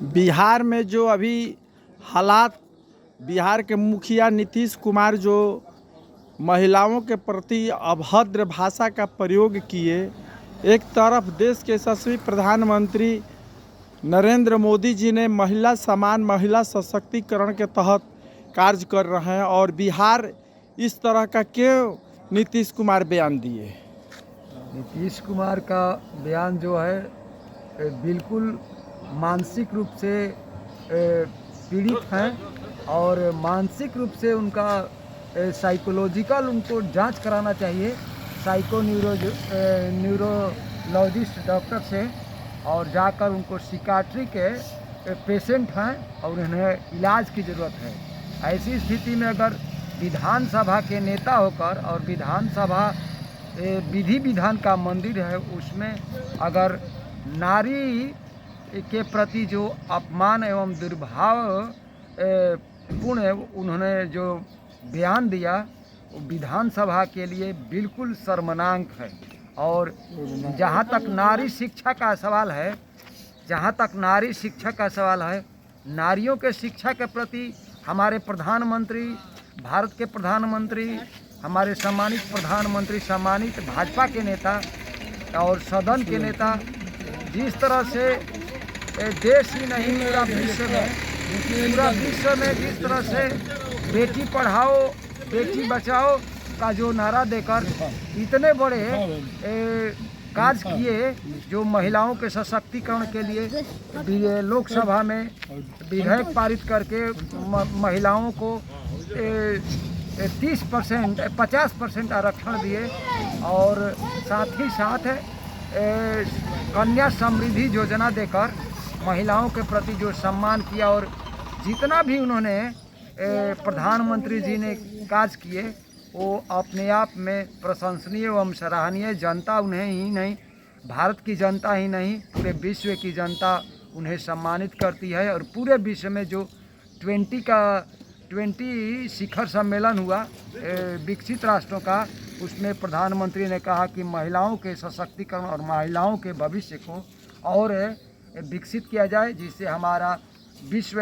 बिहार में जो अभी हालात, बिहार के मुखिया नीतीश कुमार जो महिलाओं के प्रति अभद्र भाषा का प्रयोग किए, एक तरफ देश के यशस्वी प्रधानमंत्री नरेंद्र मोदी जी ने महिला सम्मान, महिला सशक्तिकरण के तहत कार्य कर रहे हैं, और बिहार इस तरह का क्यों नीतीश कुमार बयान दिए? नीतीश कुमार का बयान जो है बिल्कुल मानसिक रूप से पीड़ित हैं और मानसिक रूप से उनका साइकोलॉजिकल उनको जांच कराना चाहिए न्यूरोलॉजिस्ट डॉक्टर से, और जाकर उनको सिकाट्री के पेशेंट हैं और उन्हें इलाज की ज़रूरत है। ऐसी स्थिति में अगर विधानसभा के नेता होकर, और विधानसभा विधि विधान का मंदिर है, उसमें अगर नारी के प्रति जो अपमान एवं दुर्भाव पूर्ण उन्होंने जो बयान दिया, वो विधानसभा के लिए बिल्कुल शर्मनाक है। और जहाँ तक नारी शिक्षा का सवाल है, नारियों के शिक्षा के प्रति हमारे प्रधानमंत्री, भारत के प्रधानमंत्री, हमारे सम्मानित प्रधानमंत्री, सम्मानित भाजपा के नेता और सदन के नेता जिस तरह से देश ही नहीं पूरा विश्व में जिस तरह से बेटी पढ़ाओ बेटी बचाओ का जो नारा देकर इतने बड़े कार्य किए, जो महिलाओं के सशक्तिकरण के लिए लोकसभा में विधेयक पारित करके महिलाओं को 30% 50% आरक्षण दिए, और साथ ही साथ कन्या समृद्धि योजना देकर महिलाओं के प्रति जो सम्मान किया, और जितना भी उन्होंने प्रधानमंत्री जी ने कार्य किए वो अपने आप में प्रशंसनीय एवं सराहनीय। जनता उन्हें ही नहीं, भारत की जनता ही नहीं, पूरे विश्व की जनता उन्हें सम्मानित करती है। और पूरे विश्व में जो 20 शिखर सम्मेलन हुआ विकसित राष्ट्रों का, उसमें प्रधानमंत्री ने कहा कि महिलाओं के सशक्तिकरण और महिलाओं के भविष्य को और विकसित किया जाए, जिससे हमारा विश्व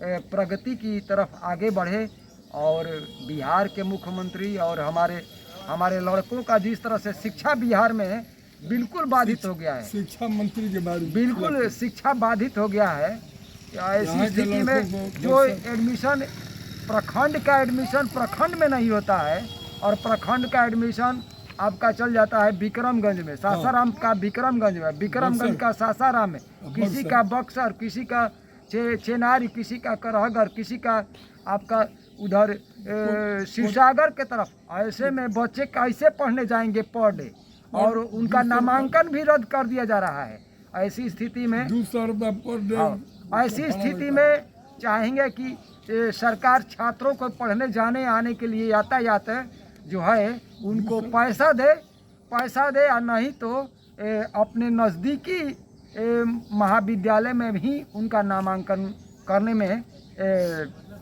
प्रगति की तरफ आगे बढ़े। और बिहार के मुख्यमंत्री और हमारे लड़कों का जिस तरह से शिक्षा बिहार में बिल्कुल बाधित हो गया है, शिक्षा मंत्री के बारे में बिल्कुल शिक्षा बाधित हो गया है। ऐसी स्थिति में जो एडमिशन प्रखंड का एडमिशन प्रखंड में नहीं होता है, और प्रखंड का एडमिशन आपका चल जाता है विक्रमगंज में, सासाराम का विक्रमगंज में, विक्रमगंज का सासाराम में, किसी का बक्सर, किसी का चेनारी, किसी का करहगर, किसी का आपका उधर शिवसागर के तरफ। ऐसे में बच्चे कैसे पढ़ने जाएंगे पर डे, और उनका नामांकन भी रद्द कर दिया जा रहा है। ऐसी स्थिति में 200 रुपये पर डे, ऐसी स्थिति में चाहेंगे कि सरकार छात्रों को पढ़ने जाने आने के लिए यातायात जो है उनको पैसा दे, और नहीं तो अपने नज़दीकी महाविद्यालय में भी उनका नामांकन करने में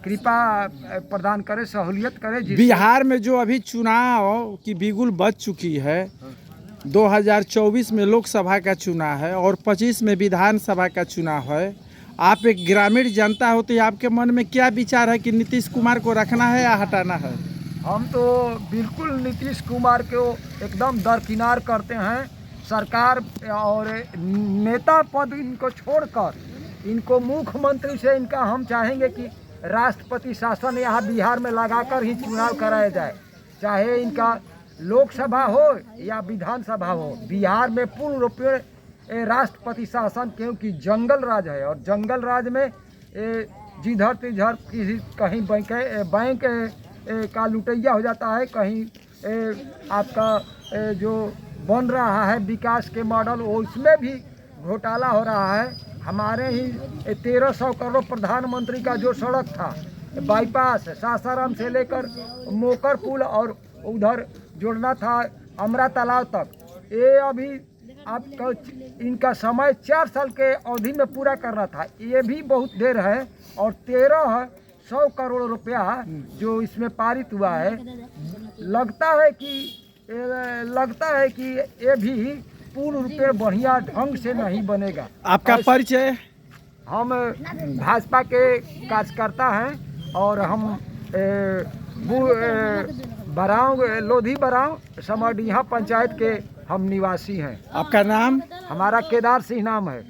कृपा प्रदान करे, सहूलियत करे। बिहार में जो अभी चुनाव की बिगुल बज चुकी है, 2024 में लोकसभा का चुनाव है और 25 में विधानसभा का चुनाव है। आप एक ग्रामीण जनता होते, आपके मन में क्या विचार है कि नीतीश कुमार को रखना है या हटाना है? हम तो बिल्कुल नीतीश कुमार को एकदम दरकिनार करते हैं। सरकार और नेता पद इनको छोड़कर इनको मुख्यमंत्री से इनका हम चाहेंगे कि राष्ट्रपति शासन यहाँ बिहार में लगाकर ही चुनाव कराया जाए, चाहे इनका लोकसभा हो या विधानसभा हो। बिहार में पूर्ण रूप में राष्ट्रपति शासन, क्योंकि जंगल राज है, और जंगल राज में जिधर तिधर कहीं बैंक का लुटैया हो जाता है, कहीं आपका जो बन रहा है विकास के मॉडल, उसमें भी घोटाला हो रहा है। हमारे ही 1300 करोड़ प्रधानमंत्री का जो सड़क था बाईपास सासाराम से लेकर मोकर पुल और उधर जोड़ना था अमरा तालाब तक, ये अभी आपका इनका समय 4 साल के अवधि में पूरा करना था, ये भी बहुत देर है। और 1300 करोड़ रुपया जो इसमें पारित हुआ है, लगता है कि ये भी पूर्ण रूप में बढ़िया ढंग से नहीं बनेगा। आपका परिचय? हम भाजपा के कार्यकर्ता हैं और हम बराव लोधी बराव समरडीहा पंचायत के हम निवासी हैं। आपका नाम? हमारा केदार सिंह नाम है।